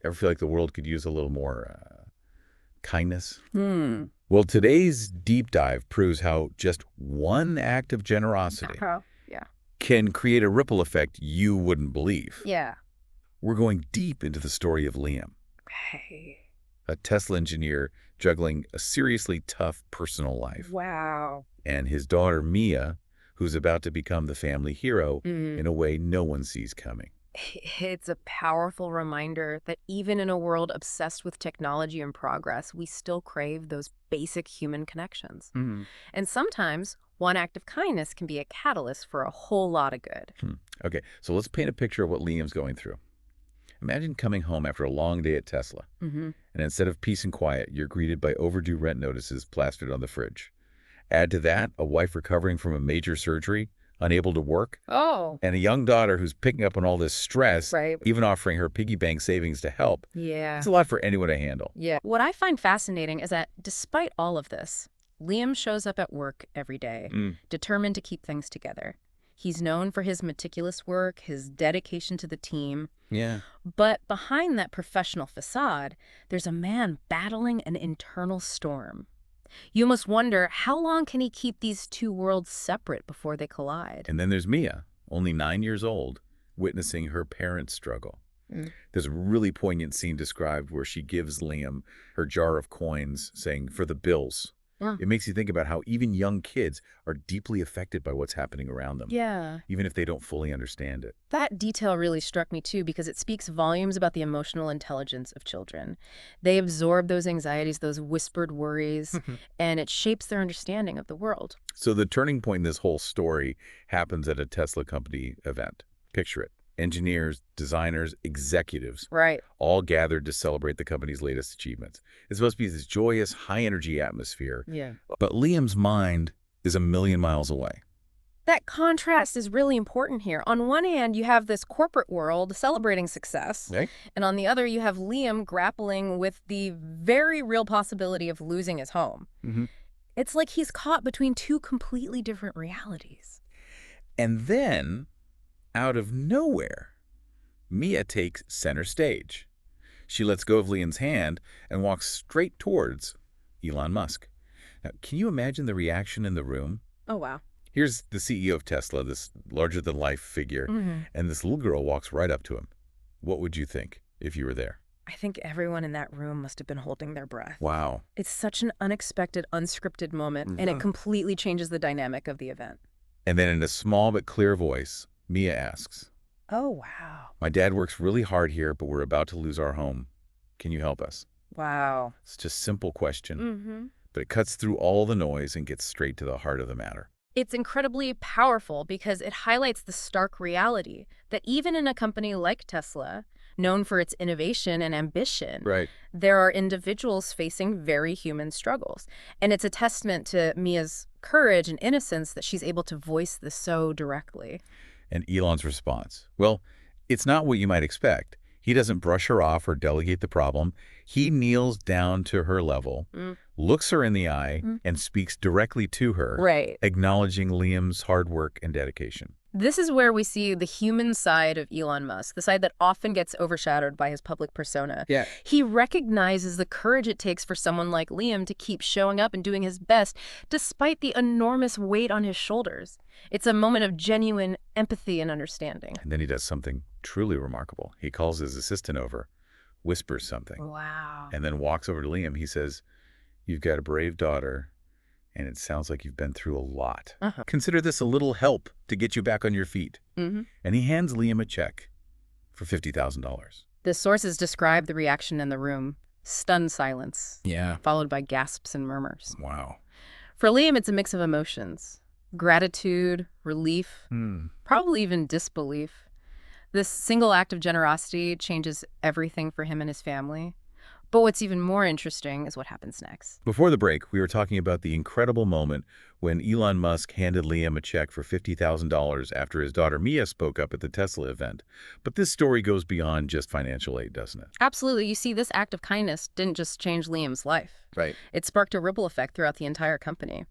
Ever feel like the world could use a little more kindness? Hmm. Well, today's deep dive proves how just one act of generosity Oh, yeah. can create a ripple effect you wouldn't believe. Yeah. We're going deep into the story of Liam, Okay. a Tesla engineer juggling a seriously tough personal life, Wow. and his daughter Mia, who's about to become the family hero in a way no one sees coming. It's a powerful reminder that even in a world obsessed with technology and progress, we still crave those basic human connections. Hmm. And sometimes one act of kindness can be a catalyst for a whole lot of good. Okay, so let's paint a picture of what Liam's going through. Imagine coming home after a long day at Tesla, Mm-hmm. and instead of peace and quiet, you're greeted by overdue rent notices plastered on the fridge. Add to that a wife recovering from a major surgery, unable to work, Oh, and a young daughter who's picking up on all this stress, right. even offering her piggy bank savings to help. Yeah. It's a lot for anyone to handle. Yeah. What I find fascinating is that despite all of this, Liam shows up at work every day, Mm, determined to keep things together. He's known for his meticulous work, his dedication to the team. yeah. But behind that professional facade, there's a man battling an internal storm. You must wonder, how long can he keep these two worlds separate before they collide? And then there's Mia, only 9 years old, witnessing her parents struggle. Mm. There's a really poignant scene described where she gives Liam her jar of coins, saying, "For the bills." Yeah. It makes you think about how even young kids are deeply affected by what's happening around them, Yeah. even if they don't fully understand it. That detail really struck me too because it speaks volumes about the emotional intelligence of children. They absorb those anxieties, those whispered worries, and it shapes their understanding of the world. So the turning point in this whole story happens at a Tesla company event. Picture it. Engineers, designers, executives, Right. all gathered to celebrate the company's latest achievements. It's supposed to be this joyous, high-energy atmosphere, Yeah. but Liam's mind is a million miles away. That contrast is really important here. On one hand, you have this corporate world celebrating success, Right? and on the other, you have Liam grappling with the very real possibility of losing his home. Mm-hmm. It's like he's caught between two completely different realities. And then, out of nowhere, Mia takes center stage. She lets go of Liam's hand and walks straight towards Elon Musk. Now, can you imagine the reaction in the room? Oh, wow. Here's the CEO of Tesla, this larger-than-life figure, and this little girl walks right up to him. What would you think if you were there? I think everyone in that room must have been holding their breath. Wow. It's such an unexpected, unscripted moment, and it completely changes the dynamic of the event. And then in a small but clear voice, Mia asks, Oh, wow. "My dad works really hard here, but we're about to lose our home. Can you help us?" Wow. It's just a simple question, Mm-hmm. but it cuts through all the noise and gets straight to the heart of the matter. It's incredibly powerful because it highlights the stark reality that even in a company like Tesla, known for its innovation and ambition, Right. there are individuals facing very human struggles. And it's a testament to Mia's courage and innocence that she's able to voice this so directly. And Elon's response? Well, it's not what you might expect. He doesn't brush her off or delegate the problem. He kneels down to her level, looks her in the eye, and speaks directly to her, Right. acknowledging Liam's hard work and dedication. This is where we see the human side of Elon Musk, the side that often gets overshadowed by his public persona. Yeah. He recognizes the courage it takes for someone like Liam to keep showing up and doing his best, despite the enormous weight on his shoulders. It's a moment of genuine empathy and understanding. And then he does something truly remarkable. He calls his assistant over, whispers something, Wow. and then walks over to Liam. He says, "You've got a brave daughter, and it sounds like you've been through a lot. Consider this a little help to get you back on your feet." Mm-hmm. And he hands Liam a check for $50,000. The sources describe the reaction in the room. Stunned silence, Yeah. followed by gasps and murmurs. Wow. For Liam, it's a mix of emotions. Gratitude, relief, probably even disbelief. This single act of generosity changes everything for him and his family. But what's even more interesting is what happens next. Before the break, we were talking about the incredible moment when Elon Musk handed Liam a check for $50,000 after his daughter Mia spoke up at the Tesla event. But this story goes beyond just financial aid, doesn't it? Absolutely. You see, this act of kindness didn't just change Liam's life. Right. It sparked a ripple effect throughout the entire company.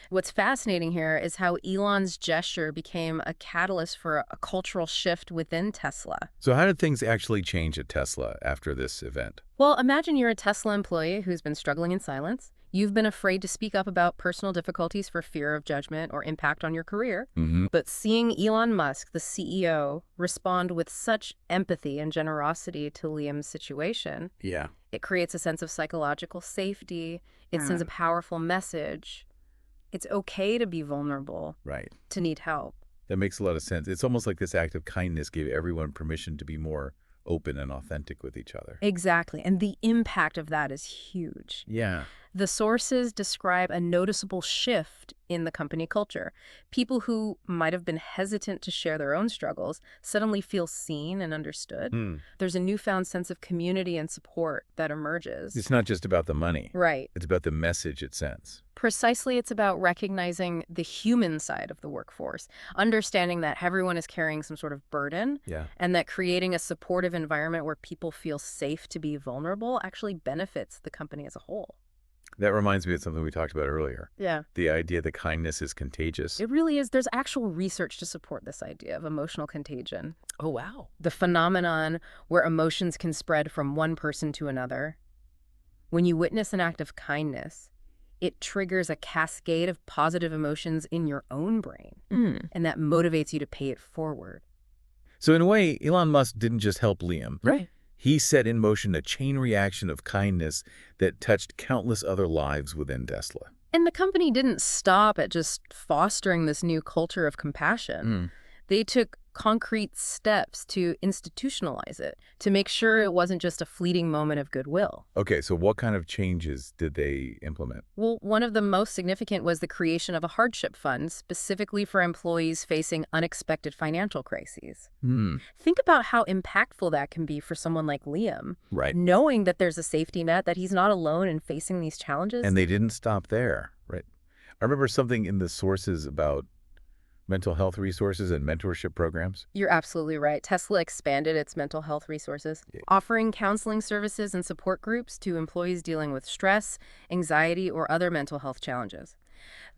What's fascinating here is how Elon's gesture became a catalyst for a cultural shift within Tesla. So how did things actually change at Tesla after this event? Well, imagine you're a Tesla employee who's been struggling in silence. You've been afraid to speak up about personal difficulties for fear of judgment or impact on your career. But seeing Elon Musk, the CEO, respond with such empathy and generosity to Liam's situation, Yeah. it creates a sense of psychological safety. It sends a powerful message. It's okay to be vulnerable, Right. to need help. That makes a lot of sense. It's almost like this act of kindness gave everyone permission to be more open and authentic with each other. Exactly. And the impact of that is huge. Yeah. The sources describe a noticeable shift in the company culture. People who might have been hesitant to share their own struggles suddenly feel seen and understood. There's a newfound sense of community and support that emerges. It's not just about the money. Right. It's about the message it sends. Precisely, it's about recognizing the human side of the workforce, understanding that everyone is carrying some sort of burden, Yeah. and that creating a supportive environment where people feel safe to be vulnerable actually benefits the company as a whole. That reminds me of something we talked about earlier. Yeah. The idea that kindness is contagious. It really is. There's actual research to support this idea of emotional contagion. Oh, wow. The phenomenon where emotions can spread from one person to another. When you witness an act of kindness, it triggers a cascade of positive emotions in your own brain. And that motivates you to pay it forward. So in a way, Elon Musk didn't just help Liam. Right. He set in motion a chain reaction of kindness that touched countless other lives within Tesla. And the company didn't stop at just fostering this new culture of compassion. They took concrete steps to institutionalize it, to make sure it wasn't just a fleeting moment of goodwill. Okay, so what kind of changes did they implement? Well, one of the most significant was the creation of a hardship fund specifically for employees facing unexpected financial crises. Think about how impactful that can be for someone like Liam. Right. Knowing that there's a safety net, that he's not alone in facing these challenges. And they didn't stop there, right? I remember something in the sources about mental health resources and mentorship programs. You're absolutely right. Tesla expanded its mental health resources, offering counseling services and support groups to employees dealing with stress, anxiety, or other mental health challenges.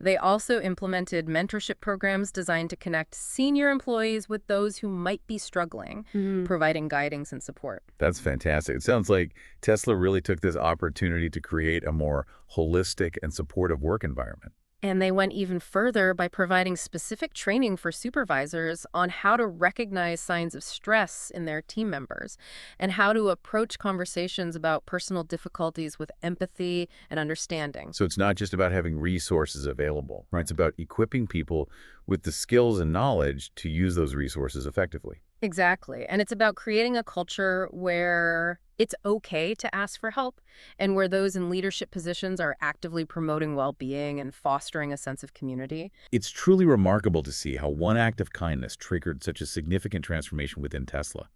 They also implemented mentorship programs designed to connect senior employees with those who might be struggling, providing guidance and support. That's fantastic. It sounds like Tesla really took this opportunity to create a more holistic and supportive work environment. And they went even further by providing specific training for supervisors on how to recognize signs of stress in their team members and how to approach conversations about personal difficulties with empathy and understanding. So it's not just about having resources available, right? It's about equipping people with the skills and knowledge to use those resources effectively. Exactly. And it's about creating a culture where it's okay to ask for help and where those in leadership positions are actively promoting well-being and fostering a sense of community. It's truly remarkable to see how one act of kindness triggered such a significant transformation within Tesla.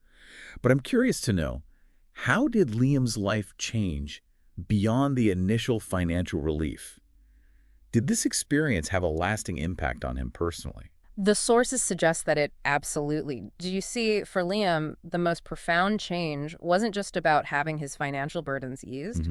But I'm curious to know, how did Liam's life change beyond the initial financial relief? Did this experience have a lasting impact on him personally? The sources suggest that it absolutely. Do you see, for Liam, the most profound change wasn't just about having his financial burdens eased.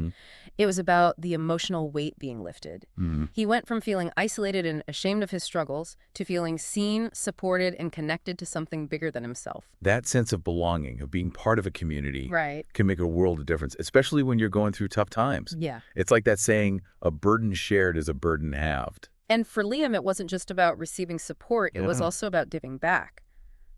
It was about the emotional weight being lifted. He went from feeling isolated and ashamed of his struggles to feeling seen, supported, and connected to something bigger than himself. That sense of belonging, of being part of a community, Right. can make a world of difference, especially when you're going through tough times. Yeah. It's like that saying, a burden shared is a burden halved. And for Liam, it wasn't just about receiving support, it was also about giving back.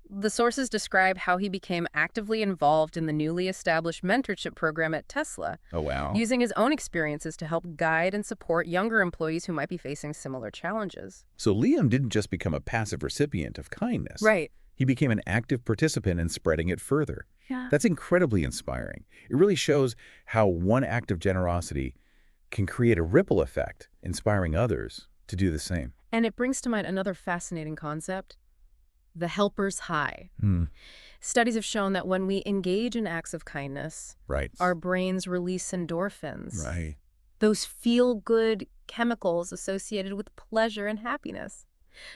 The sources describe how he became actively involved in the newly established mentorship program at Tesla, Oh, wow. using his own experiences to help guide and support younger employees who might be facing similar challenges. So Liam didn't just become a passive recipient of kindness. Right. He became an active participant in spreading it further. Yeah. That's incredibly inspiring. It really shows how one act of generosity can create a ripple effect, inspiring others to do the same. And it brings to mind another fascinating concept, the helper's high. Studies have shown that when we engage in acts of kindness, Right. our brains release endorphins. Right. Those feel-good chemicals associated with pleasure and happiness.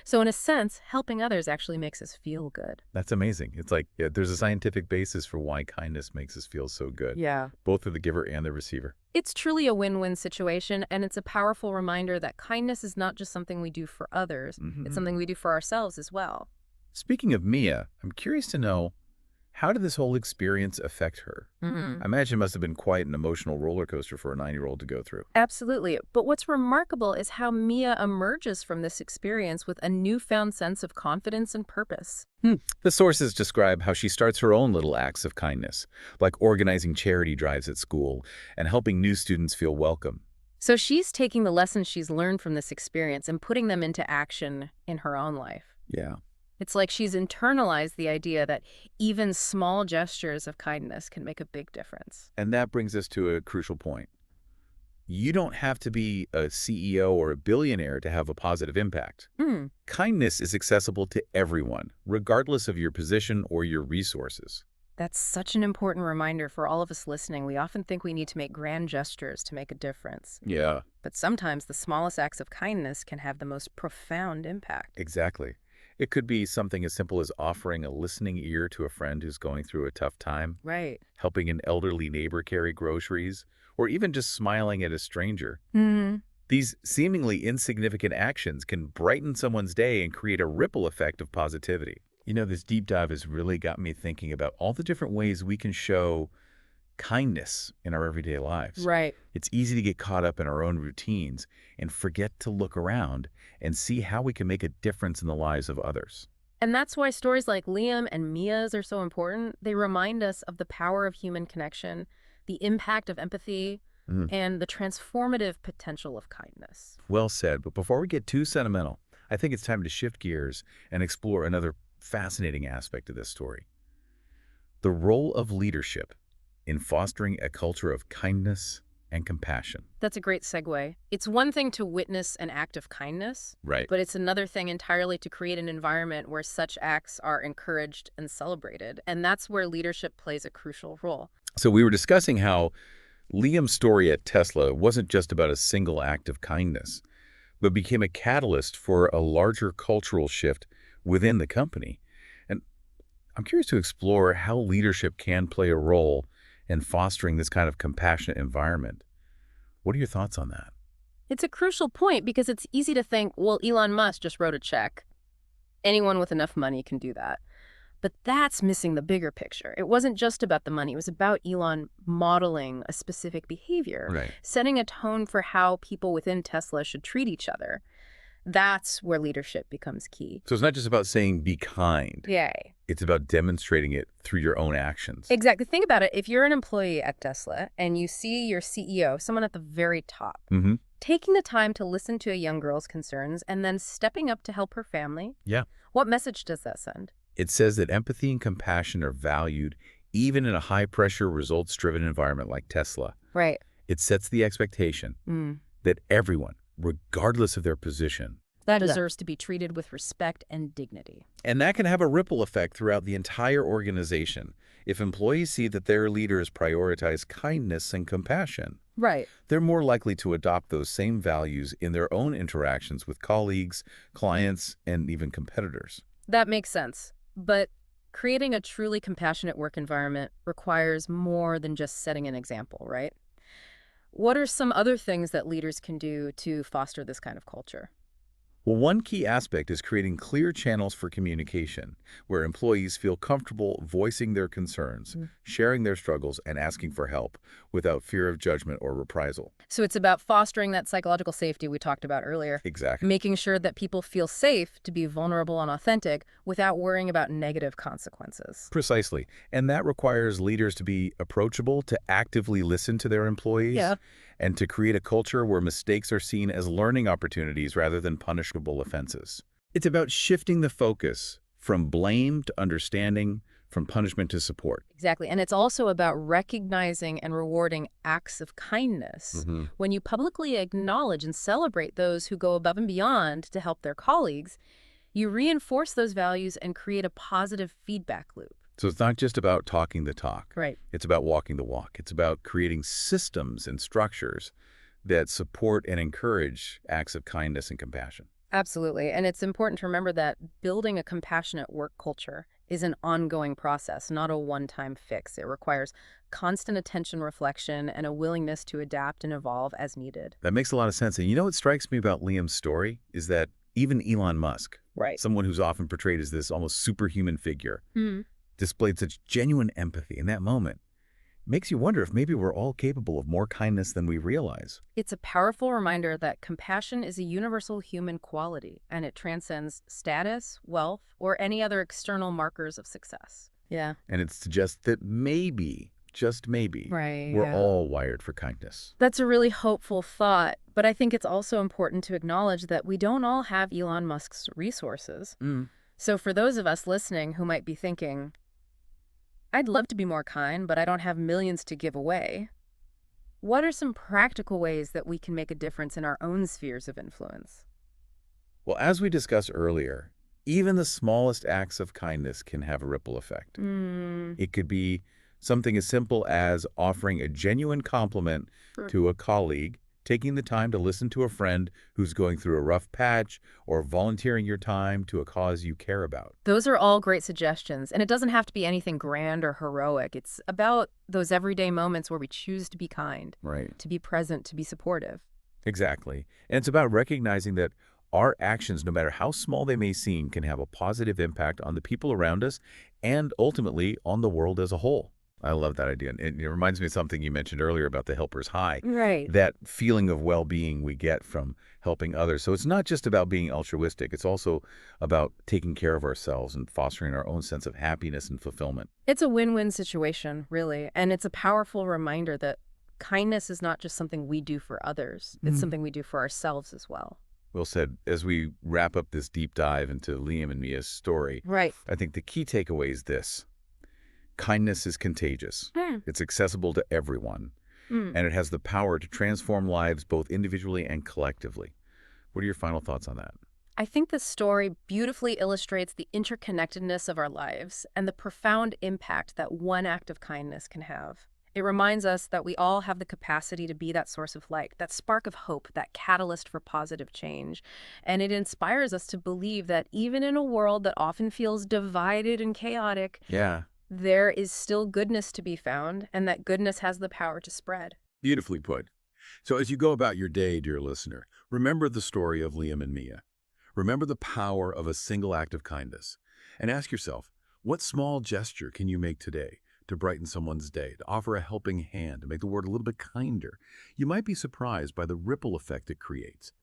So in a sense, helping others actually makes us feel good. That's amazing. It's like there's a scientific basis for why kindness makes us feel so good, Yeah. both for the giver and the receiver. It's truly a win-win situation, and it's a powerful reminder that kindness is not just something we do for others, it's something we do for ourselves as well. Speaking of Mia, I'm curious to know, how did this whole experience affect her? I imagine it must have been quite an emotional roller coaster for a 9-year-old to go through. Absolutely. But what's remarkable is how Mia emerges from this experience with a newfound sense of confidence and purpose. The sources describe how she starts her own little acts of kindness, like organizing charity drives at school and helping new students feel welcome. So she's taking the lessons she's learned from this experience and putting them into action in her own life. Yeah. It's like she's internalized the idea that even small gestures of kindness can make a big difference. And that brings us to a crucial point. You don't have to be a CEO or a billionaire to have a positive impact. Kindness is accessible to everyone, regardless of your position or your resources. That's such an important reminder for all of us listening. We often think we need to make grand gestures to make a difference. Yeah. But sometimes the smallest acts of kindness can have the most profound impact. Exactly. It could be something as simple as offering a listening ear to a friend who's going through a tough time, Right. helping an elderly neighbor carry groceries, or even just smiling at a stranger. These seemingly insignificant actions can brighten someone's day and create a ripple effect of positivity. You know, this deep dive has really got me thinking about all the different ways we can show kindness in our everyday lives. Right. It's easy to get caught up in our own routines and forget to look around and see how we can make a difference in the lives of others. And that's why stories like Liam and Mia's are so important. They remind us of the power of human connection, the impact of empathy, and the transformative potential of kindness. Well said, but before we get too sentimental, I think it's time to shift gears and explore another fascinating aspect of this story. The role of leadership in fostering a culture of kindness and compassion. That's a great segue. It's one thing to witness an act of kindness, Right. but it's another thing entirely to create an environment where such acts are encouraged and celebrated. And that's where leadership plays a crucial role. So we were discussing how Liam's story at Tesla wasn't just about a single act of kindness, but became a catalyst for a larger cultural shift within the company. And I'm curious to explore how leadership can play a role in fostering this kind of compassionate environment. What are your thoughts on that? It's a crucial point because it's easy to think, well, Elon Musk just wrote a check. Anyone with enough money can do that. But that's missing the bigger picture. It wasn't just about the money. It was about Elon modeling a specific behavior, Right. setting a tone for how people within Tesla should treat each other. That's where leadership becomes key. So it's not just about saying be kind. Yay. It's about demonstrating it through your own actions. Exactly. Think about it. If you're an employee at Tesla and you see your CEO, someone at the very top, taking the time to listen to a young girl's concerns and then stepping up to help her family, Yeah. what message does that send? It says that empathy and compassion are valued even in a high-pressure, results-driven environment like Tesla. Right. It sets the expectation that everyone, regardless of their position, That deserves to be treated with respect and dignity. and that can have a ripple effect throughout the entire organization. If employees see that their leaders prioritize kindness and compassion, Right. they're more likely to adopt those same values in their own interactions with colleagues, clients, and even competitors. That makes sense. But creating a truly compassionate work environment requires more than just setting an example, right? What are some other things that leaders can do to foster this kind of culture? Well, one key aspect is creating clear channels for communication, where employees feel comfortable voicing their concerns, sharing their struggles, and asking for help without fear of judgment or reprisal. So it's about fostering that psychological safety we talked about earlier. Exactly. Making sure that people feel safe to be vulnerable and authentic without worrying about negative consequences. Precisely. And that requires leaders to be approachable, to actively listen to their employees, and to create a culture where mistakes are seen as learning opportunities rather than punishable offenses. It's about shifting the focus from blame to understanding, from punishment to support. Exactly. And it's also about recognizing and rewarding acts of kindness. When you publicly acknowledge and celebrate those who go above and beyond to help their colleagues, you reinforce those values and create a positive feedback loop. So it's not just about talking the talk. Right. It's about walking the walk. It's about creating systems and structures that support and encourage acts of kindness and compassion. Absolutely. And it's important to remember that building a compassionate work culture is an ongoing process, not a one-time fix. It requires constant attention, reflection, and a willingness to adapt and evolve as needed. That makes a lot of sense. And you know what strikes me about Liam's story is that even Elon Musk, Right. someone who's often portrayed as this almost superhuman figure, displayed such genuine empathy in that moment. Makes you wonder if maybe we're all capable of more kindness than we realize. It's a powerful reminder that compassion is a universal human quality, and it transcends status, wealth, or any other external markers of success. Yeah. And it suggests that maybe, just maybe, Right. we're Yeah. all wired for kindness. That's a really hopeful thought, but I think it's also important to acknowledge that we don't all have Elon Musk's resources. So for those of us listening who might be thinking, I'd love to be more kind, but I don't have millions to give away, what are some practical ways that we can make a difference in our own spheres of influence? Well, as we discussed earlier, even the smallest acts of kindness can have a ripple effect. It could be something as simple as offering a genuine compliment to a colleague, taking the time to listen to a friend who's going through a rough patch, or volunteering your time to a cause you care about. Those are all great suggestions, and it doesn't have to be anything grand or heroic. It's about those everyday moments where we choose to be kind, Right. to be present, to be supportive. Exactly. And it's about recognizing that our actions, no matter how small they may seem, can have a positive impact on the people around us and ultimately on the world as a whole. I love that idea. And it reminds me of something you mentioned earlier about the helper's high, Right. that feeling of well-being we get from helping others. So it's not just about being altruistic. It's also about taking care of ourselves and fostering our own sense of happiness and fulfillment. It's a win-win situation, really, and it's a powerful reminder that kindness is not just something we do for others. It's something we do for ourselves as well. Well said. As we wrap up this deep dive into Liam and Mia's story, Right. I think the key takeaway is this. Kindness is contagious. It's accessible to everyone, and it has the power to transform lives both individually and collectively. What are your final thoughts on that? I think this story beautifully illustrates the interconnectedness of our lives and the profound impact that one act of kindness can have. It reminds us that we all have the capacity to be that source of light, that spark of hope, that catalyst for positive change. And it inspires us to believe that even in a world that often feels divided and chaotic, Yeah. there is still goodness to be found, and that goodness has the power to spread. Beautifully put. So as you go about your day, dear listener, remember the story of Liam and Mia. Remember the power of a single act of kindness. And ask yourself, what small gesture can you make today to brighten someone's day, to offer a helping hand, to make the world a little bit kinder? You might be surprised by the ripple effect it creates.